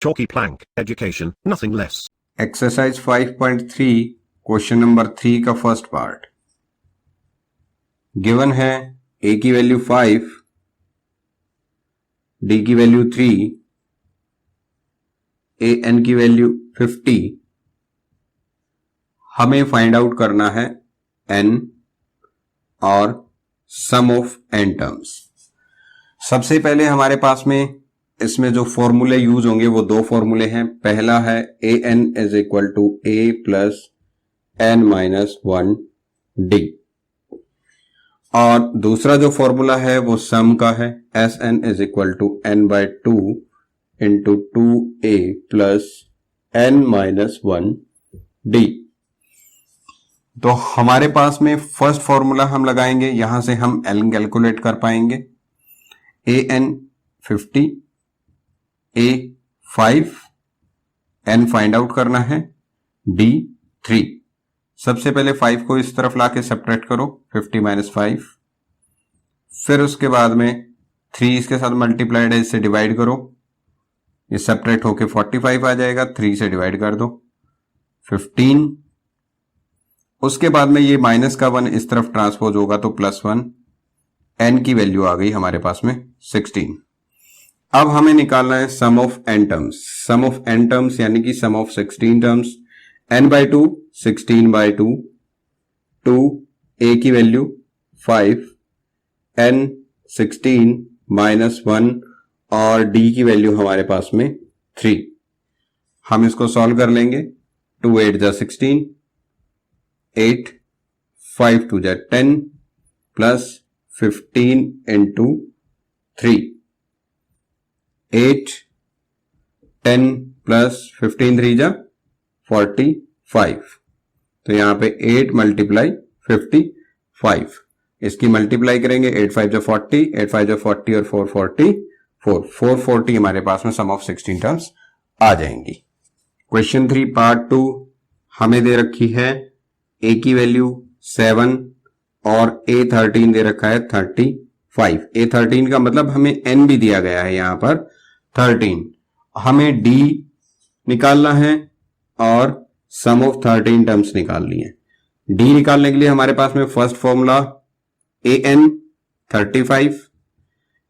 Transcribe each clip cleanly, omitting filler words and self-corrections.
Chalky plank, education, nothing less. Exercise 5.3 question number 3 का first part given है। ए की value 5, D की value 3, A N की value 50। हमें फाइंड आउट करना है एन और सम ऑफ एन टर्म्स। सबसे पहले हमारे पास में इसमें जो फॉर्मूले यूज होंगे वो दो फॉर्मूले हैं। पहला है A N is equal to A plus N minus 1 D, और दूसरा जो फॉर्मूला है वो सम का है। S N is equal to N by 2 into 2a plus N minus 1 D. तो हमारे पास में फर्स्ट फॉर्मूला हम लगाएंगे, यहां से हम एल कैलकुलेट कर पाएंगे। A N 50, A 5, N find out करना है, डी 3। सबसे पहले 5 को इस तरफ लाके सब्ट्रैक्ट करो, 50 माइनस 5। फिर उसके बाद में 3 इसके साथ मल्टीप्लाइड है, इससे डिवाइड करो, ये सब्ट्रैक्ट होके 45 आ जाएगा। 3 से डिवाइड कर दो, 15। उसके बाद में ये माइनस का 1 इस तरफ ट्रांसपोज होगा तो +1। एन की वैल्यू आ गई हमारे पास में 16। अब हमें निकालना है sum of N terms. Sum of N terms यानी कि sum of 16 terms. N by 2 16 by 2, 2 ए की वैल्यू 5, एन 16 माइनस 1 और डी की वैल्यू हमारे पास में 3। हम इसको सॉल्व कर लेंगे। 2 8 जा 16, 8 5 2 जा 10 प्लस 15 इंटू 3, 8 10 प्लस 15 3 जा 45। तो यहां पे 8 मल्टीप्लाई 55, इसकी मल्टीप्लाई करेंगे। 8 5 जा 40, 8 5 जा 40 और 440 हमारे पास में सम ऑफ 16 टर्म्स आ जाएंगी। क्वेश्चन 3 पार्ट 2 हमें दे रखी है ए की वैल्यू 7 और ए 13 दे रखा है 35। ए 13 का मतलब हमें एन भी दिया गया है यहां पर 13। हमें डी निकालना है और सम ऑफ 13 टर्म्स निकालनी है। डी निकालने के लिए हमारे पास में first formula A N 35,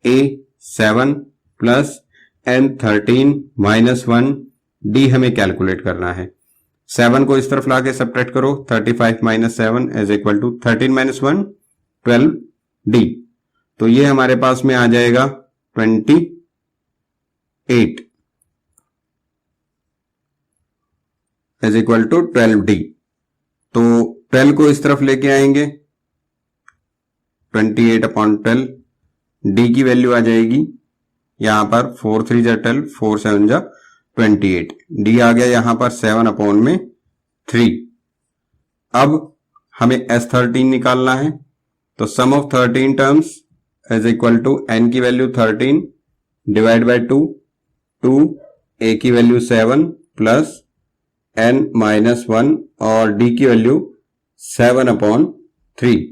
A 7 plus N 13 minus 1, D हमें कैलकुलेट करना है। 7 को इस तरफ लाके सब्ट्रैक्ट करो, 35 minus 7 is equal to 13 minus 1 12 d. तो ये हमारे पास में आ जाएगा 28 इज इक्वल टू 12 डी। तो 12 को इस तरफ लेके आएंगे, 28 अपॉन 12, डी की वैल्यू आ जाएगी यहां पर 4 3 जा 12, 4 7 जा 28। डी आ गया यहां पर 7 अपॉन में 3। अब हमें S13 निकालना है, तो sum of 13 terms is equal to N की वैल्यू 13 डिवाइड बाय 2, 2 ए की वैल्यू 7 प्लस एन माइनस 1 और डी की वैल्यू 7 अपॉन 3।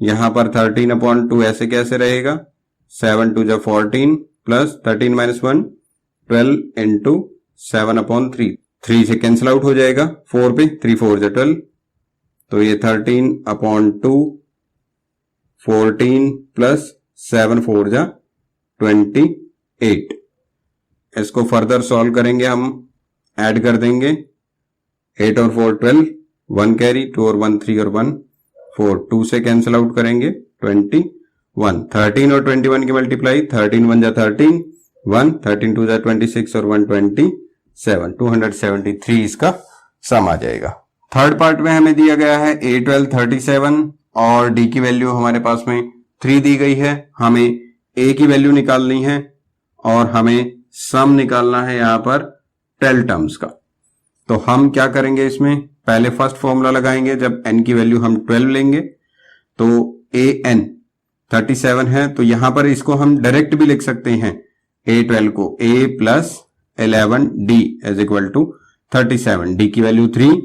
यहां पर 13 अपॉन 2 ऐसे कैसे रहेगा, 7 2 जा 14 प्लस 13 माइनस 1 12 इंटू 7 अपॉन 3। 3 से कैंसिल आउट हो जाएगा 4 पे, 3 4 जा 12। तो ये 13 अपॉन 2 14 प्लस 7 4 जा 28। इसको फर्दर सॉल्व करेंगे, हम ऐड कर देंगे। 8 और 4 12, 1 कैरी, 2 और 1 3 और 1 4, 2 से कैंसिल आउट करेंगे 21। 13 और 21 की मल्टीप्लाई, 13 1 जा 13, 1 13 2 जा 26 और 127, 273 इसका सम आ जाएगा। थर्ड पार्ट में हमें दिया गया है ए 12 37 और डी की वैल्यू हमारे पास में 3 दी गई है। हमें ए की वैल्यू निकालनी है और हमें सम निकालना है यहां पर 12 टर्म्स का। तो हम क्या करेंगे, इसमें पहले फर्स्ट फॉर्मूला लगाएंगे। जब एन की वैल्यू हम 12 लेंगे तो ए एन 37 है, तो यहां पर इसको हम डायरेक्ट भी लिख सकते हैं। ए 12 को A plus 11 D is equal to 37। D की value 3,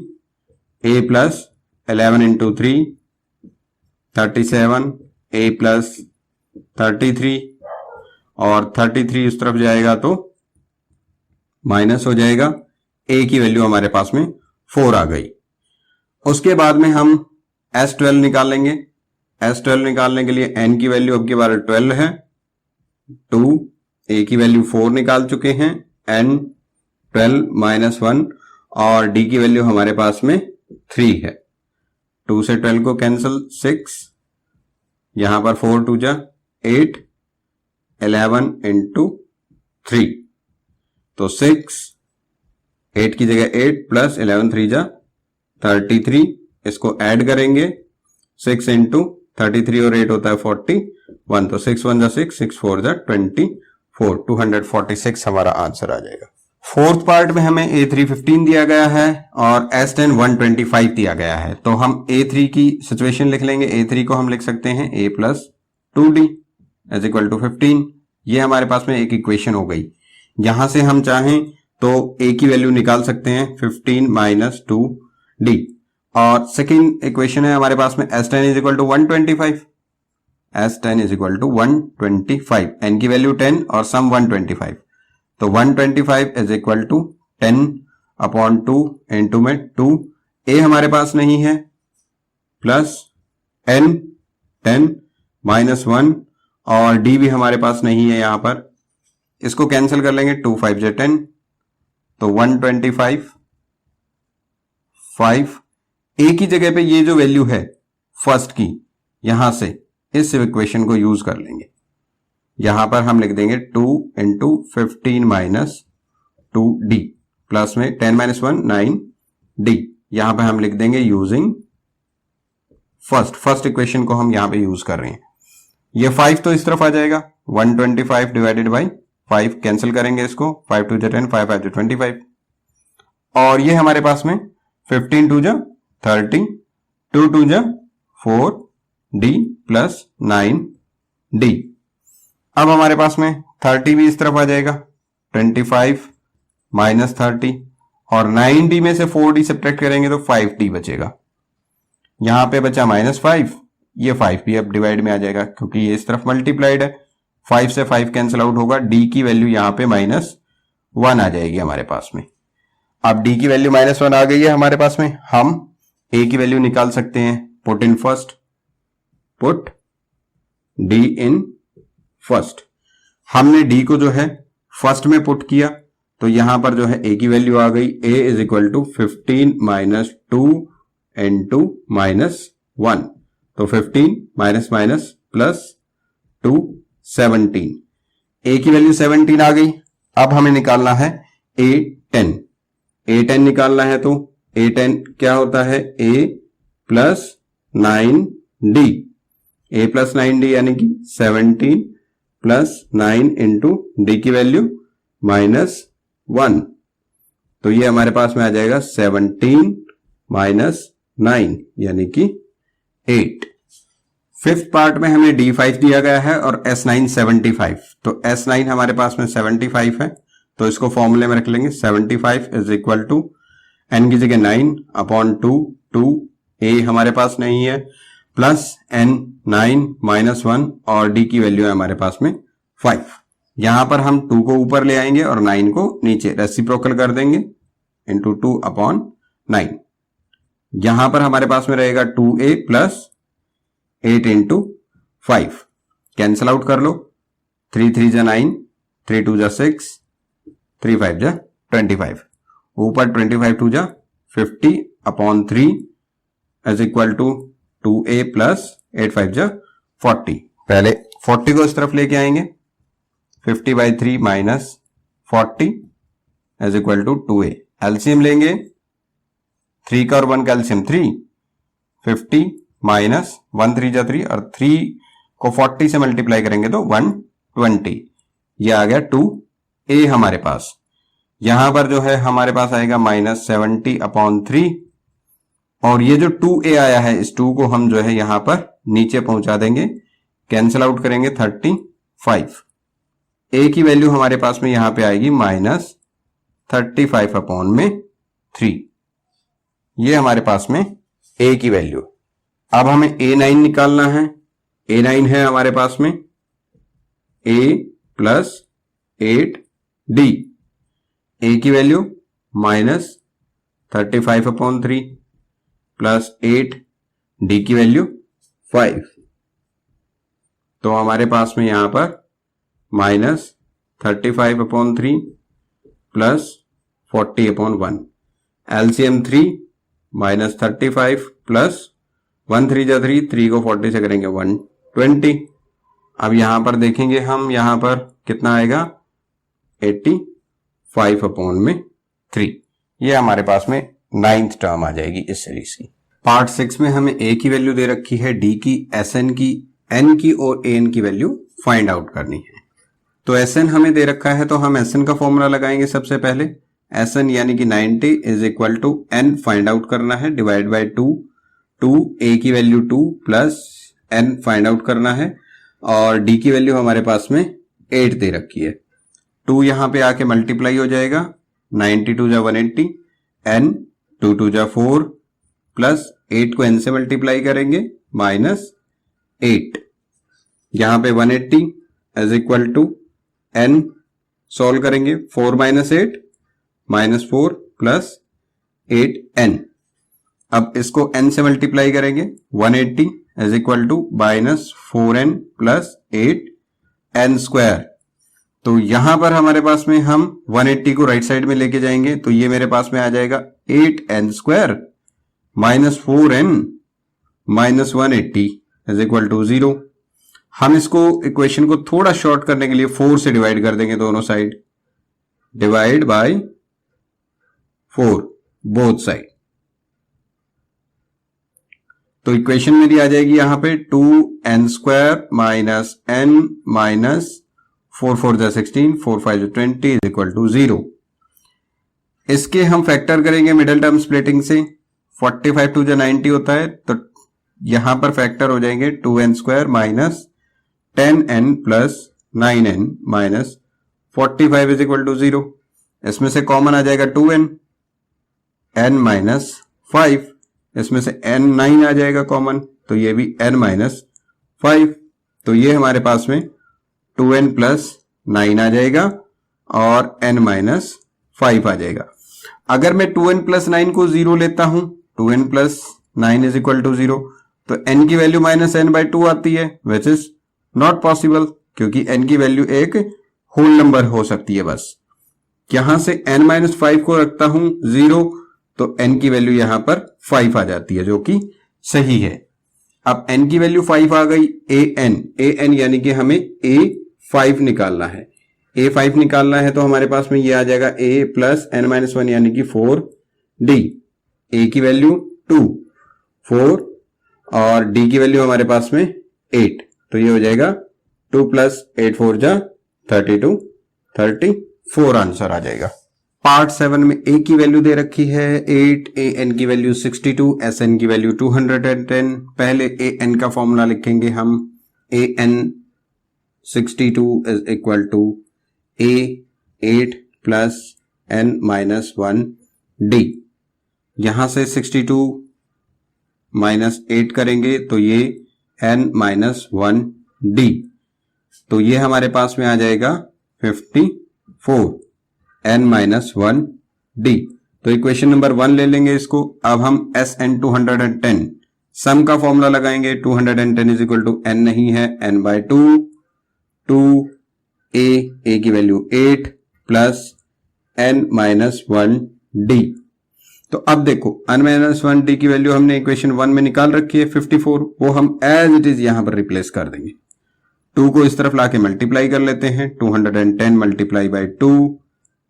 A plus 11 into 3 37, A plus 33 और 33 उस तरफ जाएगा तो माइनस हो जाएगा, ए की वैल्यू हमारे पास में 4 आ गई। उसके बाद में हम S12 निकालेंगे। S12 निकालने के लिए n की वैल्यू अब की बार 12 है, 2, a की वैल्यू 4 निकाल चुके हैं, n 12 माइनस 1 और d की वैल्यू हमारे पास में 3 है। 2 से 12 को कैंसिल, 6, यहां पर 4 2 जा 8, 11 इंटू 3, तो 6, 8 की जगह 8 प्लस 11 3 जा 33, इसको ऐड करेंगे, 6 इंटू 33 और 8 होता है 41, तो 6 1 जा 6, 6 4 जा 24, 246 हमारा आंसर आ जाएगा। फोर्थ पार्ट में हमें A3 15 दिया गया है और S10 125 दिया गया है, तो हम A3 की सिचुएशन लिख लेंगे। A3 को हम लिख सकते हैं a plus 2d is equal to 15। ये हमारे पास में एक इक्वेशन हो गई। यहां से हम चाहें तो a की वैल्यू निकाल सकते हैं 15 माइनस 2d, और सेकेंड इक्वेशन है हमारे पास में S10 is equal to 125, S10 is equal to 125, n की वैल्यू 10 और सम 125, तो 125 is equal to 10 upon 2 into में 2, a हमारे पास नहीं है, प्लस n 10 माइनस 1 और d भी हमारे पास नहीं है, यहां पर इसको कैंसिल कर लेंगे, 2 5 जा 10, तो 125 5, a की जगह पे ये जो वैल्यू है फर्स्ट की, यहां से इस इक्वेशन को यूज कर लेंगे। यहां पर हम लिख देंगे 2 इंटू 15 माइनस 2d प्लस में 10 माइनस 1 9d, यहां पर हम लिख देंगे यूजिंग फर्स्ट इक्वेशन को हम यहां पे यूज कर रहे हैं। ये 5 तो इस तरफ आ जाएगा, 125 डिवाइडेड बाई 5 कैंसिल करेंगे इसको, 5 2 जा 10, 5 5 जा 25, और ये हमारे पास में 15 2 जा 30, 2 2 जा 4d प्लस 9d। अब हमारे पास में 30 भी इस तरफ आ जाएगा, 25 माइनस 30, और 9d में से 4d सब्ट्रैक्ट करेंगे तो 5d बचेगा। यहां पे बचा माइनस 5, ये 5 भी अब डिवाइड में आ जाएगा क्योंकि ये इस तरफ मल्टीप्लाइड है, 5 से 5 कैंसिल आउट होगा, d की वैल्यू यहां पे माइनस 1 आ जाएगी हमारे पास में। अब d की वैल्यू माइनस 1 आ गई है हमारे पास में, हम a की वैल्यू निकाल सकते हैं, put in first, put d in first. हमने d को जो है फर्स्ट में पुट किया, तो यहां पर जो है a की वैल्यू आ गई, a is equal to 15 minus 2 into minus 1, तो 15 माइनस माइनस प्लस 2 17, a की वैल्यू 17 आ गई। अब हमें निकालना है a10, a10 निकालना है तो a10 क्या होता है, a plus 9d, a plus 9d यानी कि 17 प्लस 9 इंटू डी की वैल्यू माइनस 1, तो ये हमारे पास में आ जाएगा 17 माइनस 9 यानी कि 8। फिफ्थ पार्ट में हमें D5 दिया गया है और S9 75, तो S9 हमारे पास में 75 है, तो इसको फॉर्मूले में रख लेंगे, 75 इज इक्वल टू n की जगह 9 अपॉन 2 a हमारे पास नहीं है, प्लस n 9 माइनस 1 और d की वैल्यू है हमारे पास में 5। यहां पर हम 2 को ऊपर ले आएंगे और 9 को नीचे, रेसिप्रोकल कर देंगे, इंटू 2 अपॉन 9। यहां पर हमारे पास में रहेगा 2a plus 8 into 5, cancel out कर लो, 3 3 जा 9, 3 2 जा 6, 3 5 जा 25, ऊपर 25 2 जा 50 upon 3 is equal to 2a plus 8 5 जा 40। पहले 40 को इस तरफ लेके आएंगे, 50 by 3 minus 40 is equal to 2a। LCM लेंगे, 3 का और 1 का एलसीएम 3, 50 माइनस 1 3 जा 3 और 3 को 40 से मल्टीप्लाई करेंगे तो 120, ये आ गया 2a हमारे पास। यहां पर जो है हमारे पास आएगा माइनस 70 अपॉन 3, और ये जो 2a आया है इस 2 को हम जो है यहां पर नीचे पहुंचा देंगे, कैंसिल आउट करेंगे 35, a की वैल्यू हमारे पास में यहां पे आएगी माइनस 35 अपॉन में 3, ये हमारे पास में a की वैल्यू। अब हमें a9 निकालना है, a9 है हमारे पास में a प्लस 8d, ए की वैल्यू -35/3 प्लस 8, डी की वैल्यू 5। तो हमारे पास में यहां पर -35/3 प्लस 40/1, एलसीएम 3 -35 प्लस 1 3 जा 3, 3 को 40 से करेंगे 120। अब यहां पर देखेंगे हम, यहां पर कितना आएगा 85/3। ये हमारे पास में 9th टर्म आ जाएगी इस सीरीज की। पार्ट 6 में हमें ए की वैल्यू दे रखी है, डी की, एस एन की, एन की और ए एन की वैल्यू फाइंड आउट करनी है। तो एस एन हमें दे रखा है, तो हम एस एन का फॉर्मूला लगाएंगे सबसे पहले। एस एन यानी कि 90 is equal to n find out करना है, डिवाइड बाय 2 ए की value 2 plus n find out करना है, और डी की वैल्यू हमारे पास में 8 दे रखी है। 2 यहां पे आके मल्टीप्लाई हो जाएगा, 92 जा 180, एन 2 2 जा 4 प्लस 8 को एन से मल्टीप्लाई करेंगे -8। यहां पे 180 is equal to n solve करेंगे, 4 - 8 -4 प्लस 8n। अब इसको n से मल्टीप्लाई करेंगे, 180 is equal to -4n plus 8n square. तो यहां पर हमारे पास में हम 180 को राइट साइड में लेके जाएंगे, तो ये मेरे पास में आ जाएगा 8n square -4n -180 is equal to 0। हम इसको इक्वेशन को थोड़ा शॉर्ट करने के लिए 4 से डिवाइड कर देंगे दोनों side, divide by 4 both side. तो इक्वेशन मेरी आ जाएगी यहां पे 2n square minus n minus 4 4 जा 16, 4 5 जा 20 इज इक्वल टू 0। इसके हम फैक्टर करेंगे मिडिल टर्म स्प्लिटिंग से, 45 2 जा 90 होता है, तो यहां पर फैक्टर हो जाएंगे 2n square minus 10n plus 9n minus 45 is equal to 0। इसमें से कॉमन आ जाएगा 2n, n माइनस 5, इसमें से n 9 आ जाएगा कॉमन, तो ये भी n माइनस 5। तो ये हमारे पास में 2n प्लस 9 आ जाएगा और n माइनस 5 आ जाएगा। अगर मैं 2n प्लस 9 को 0 लेता हूं, 2n plus 9 is equal to 0, तो n की वैल्यू -n/2 आती है, विच इज नॉट पॉसिबल, क्योंकि n की वैल्यू एक होल नंबर हो सकती है बस। यहां से n-5 को रखता हूं 0, तो n की वैल्यू यहां पर 5 आ जाती है, जो कि सही है। अब n की वैल्यू 5 आ गई, an यानी कि हमें a5 निकालना है। a5 निकालना है तो हमारे पास में ये आ जाएगा a प्लस n-1 यानी कि 4d। a की वैल्यू 2, 4 और d की वैल्यू हमारे पास में 8, तो ये हो जाएगा 2 प्लस 8 4 जा 32, 34 आंसर आ जाएगा। पार्ट 7 में a की वैल्यू दे रखी है 8, an की वैल्यू 62, sn की वैल्यू 210। पहले an का फॉर्मूला लिखेंगे हम, an 62 is equal to a 8 plus n minus 1 d। यहां से 62 माइनस 8 करेंगे तो ये n माइनस 1 d, तो ये हमारे पास में आ जाएगा 54, n माइनस 1 d। तो इक्वेशन नंबर 1 ले लेंगे इसको। अब हम Sn 210 सम का फॉर्मूला लगाएंगे, 210 इज इक्वल टू n नहीं है, n बाय 2 a की value 8 plus n minus 1 d। तो अब देखो n माइनस 1 d की वैल्यू हमने इक्वेशन 1 में निकाल रखी है 54, वो हम एज इट इज यहां पर रिप्लेस कर देंगे। 2 को इस तरफ लाके मल्टीप्लाई कर लेते हैं, 210 मल्टीप्लाई बाय 2,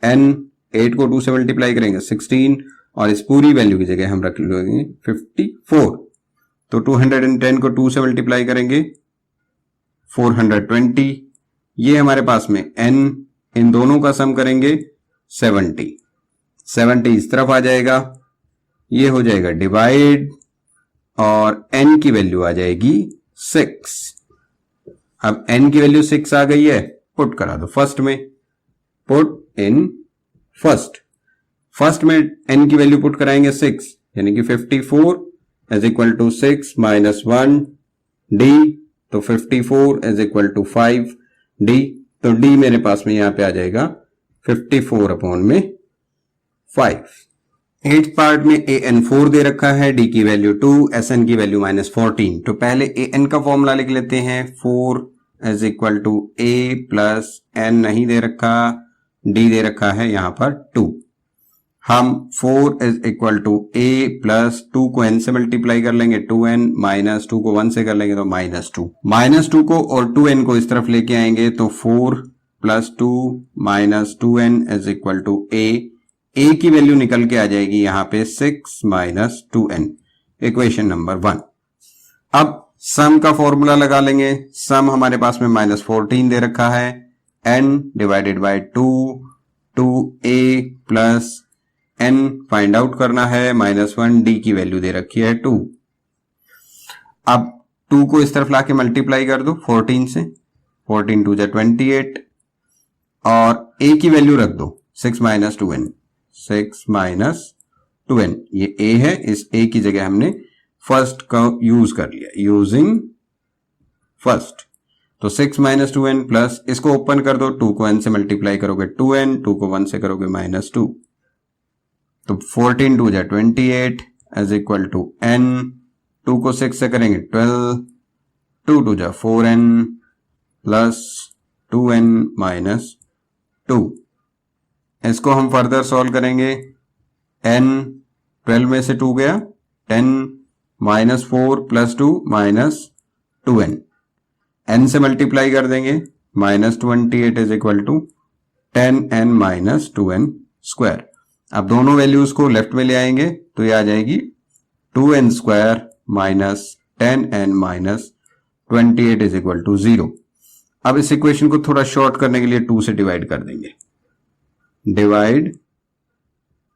n 8 को 2 से मल्टीप्लाई करेंगे 16, और इस पूरी वैल्यू की जगह हम रख लेंगे 54। तो 210 को 2 से मल्टीप्लाई करेंगे 420, ये हमारे पास में n, इन दोनों का सम करेंगे 70 इस तरफ आ जाएगा, ये हो जाएगा डिवाइड, और n की वैल्यू आ जाएगी 6। अब n की वैल्यू 6 आ गई है, पुट करा दो फर्स्ट में, पुट इन फर्स्ट में n की वैल्यू पुट कराएंगे 6, यानी कि 54 is equal to 6 minus 1 d, तो 54 इज इक्वल टू 5 d। तो d मेरे पास में यहां पे आ जाएगा 54 अपॉन में 5। 8th पार्ट में an 4 दे रखा है, d की वैल्यू 2, sn की वैल्यू -14। तो पहले an का फॉर्मूला लिख लेते हैं। 4 is equal to a plus n नहीं दे रखा, d दे रखा है यहां पर 2। हम 4 is equal to a plus 2 को n से मल्टीप्लाई कर लेंगे 2n, माइनस 2 को 1 से कर लेंगे तो -2। -2 को और 2n को इस तरफ लेके आएंगे तो 4 plus 2 minus 2n is equal to a की वैल्यू निकल के आ जाएगी यहां पे 6 माइनस 2n, इक्वेशन नंबर 1। अब सम का फॉर्मूला लगा लेंगे। सम हमारे पास में -14 दे रखा है, n divided by 2a plus n find out करना है, -1 d की वैल्यू दे रखी है 2। अब 2 को इस तरफ लाके मल्टीप्लाई कर दो 14 से, 14 2 28 और a की वैल्यू रख दो 6 माइनस 2n, 6 माइनस 2n, ये a है, इस a की जगह हमने फर्स्ट का यूज कर लिया, यूजिंग फर्स्ट। तो 6 माइनस 2n प्लस, इसको ओपन कर दो, 2 को n से मल्टीप्लाई करोगे 2n, 2 को 1 से करोगे -2, तो 14 2 28 एज इक्वल टू n, 2 को 6 से करेंगे 12, 2 2 4n प्लस 2n माइनस 2। इसको हम फर्दर सॉल्व करेंगे। n 12 में से 2 गया, 10 minus 4 plus 2 minus 2n, n से मल्टीप्लाई कर देंगे, -28 is equal to 10n minus 2n square. अब दोनों वैल्यूज को लेफ्ट में ले आएंगे तो ये आ जाएगी 2n square minus 10n minus 28 is equal to 0। अब इस इक्वेशन को थोड़ा शॉर्ट करने के लिए 2 से डिवाइड कर देंगे, डिवाइड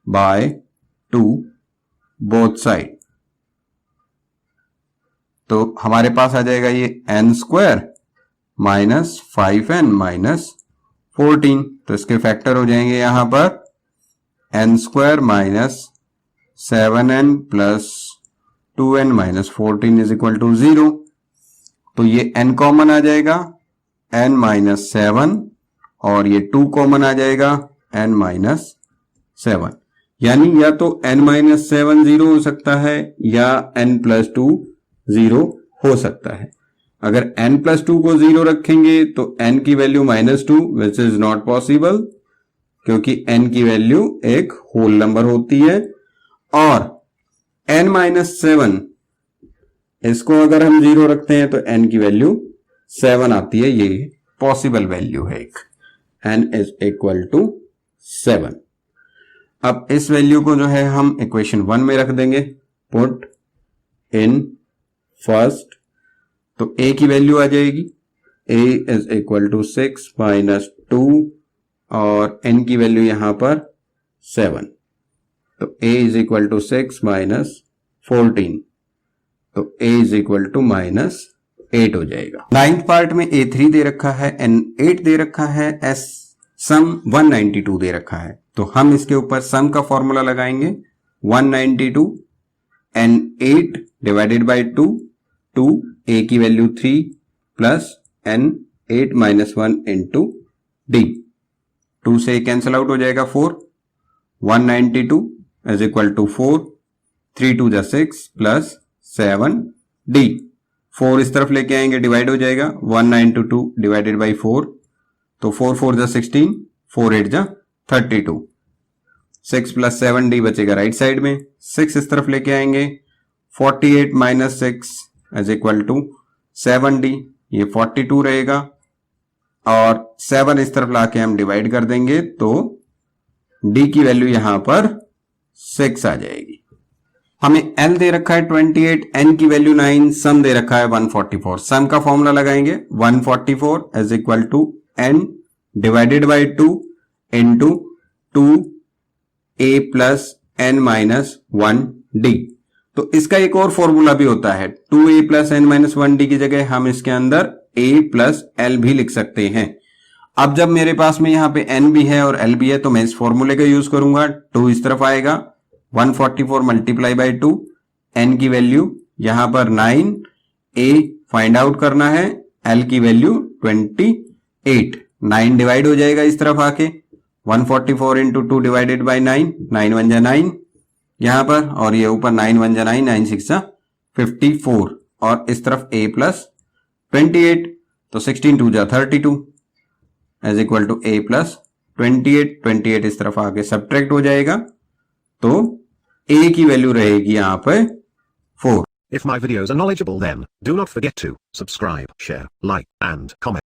बाय 2 बोथ साइड, तो हमारे पास आ जाएगा ये n square minus 5n minus 14। तो इसके फैक्टर हो जाएंगे यहां पर n square minus 7n plus 2n minus 14 is equal to 0। तो ये n कॉमन आ जाएगा, n माइनस 7, और ये 2 कॉमन आ जाएगा, n माइनस 7। यानी या तो n माइनस 7 0 हो सकता है या n प्लस 2 0 हो सकता है। अगर n प्लस 2 को 0 रखेंगे तो n की value -2 which is not possible, क्योंकि n की वैल्यू एक होल नंबर होती है, और n माइनस 7 इसको अगर हम 0 रखते हैं तो n की वैल्यू 7 आती है, ये पॉसिबल वैल्यू है एक, n इज इक्वल टू 7। अब इस वैल्यू को जो है हम इक्वेशन 1 में रख देंगे, पुट इन फर्स्ट, तो a की वैल्यू आ जाएगी, a is equal to 6 minus 2 और n की वैल्यू यहां पर 7, तो a is equal to 6 minus 14, तो a इज इक्वल टू -8 हो जाएगा। 9th पार्ट में a3 दे रखा है, n8 दे रखा है, सम 192 दे रखा है, तो हम इसके ऊपर सम का फॉर्मूला लगाएंगे। 192 n8 डिवाइडेड बाय 2, a की value 3 plus n8 minus 1 into d, 2 से कैंसिल आउट हो जाएगा 4, 192 is equal to 4, 3 2 6 plus 7 d, 4 इस तरफ लेके आएंगे डिवाइड हो जाएगा, 192 डिवाइडेड बाई 4, तो 4 4 16, 4 8 32, 6 प्लस 7 d बचेगा राइट साइड में, 6 इस तरफ लेके आएंगे, 48 minus 6 is equal to 7d, ये 42 रहेगा, और 7 इस तरफ लाके हम डिवाइड कर देंगे तो d की वैल्यू यहां पर 6 आ जाएगी। हमें l दे रखा है 28, n की वैल्यू 9, सम दे रखा है 144। सम का फॉर्मूला लगाएंगे, 144 is equal to n divided by 2 into 2a plus n minus 1d। तो इसका एक और फॉर्मूला भी होता है, 2a plus n minus 1d की जगह हम इसके अंदर a प्लस l भी लिख सकते हैं। अब जब मेरे पास में यहाँ पे n भी है और l भी है तो मैं इस फॉर्मूले का यूज करूंगा, 2 इस तरफ आएगा, 144 मल्टीप्लाई बाई 2, n की वैल्यू यहां पर 9, a फाइंड आउट करना है, l की वैल्यू 28, 9 डिवाइड हो जाएगा इस तरफ आके, 144 इंटू 2 डिवाइडेड बाई 9, 9 1 जा 9 यहां पर, और ये ऊपर 9 1 जा 9, 9 6 जा 54, और इस तरफ a प्लस 28, तो 16 2 जा 32 is equal to a plus 28, 28 इस तरफ आके सब्ट्रैक्ट हो जाएगा, तो a की वैल्यू रहेगी यहां पे 4. If my videos are knowledgeable, then do not forget to subscribe, share, like, and comment.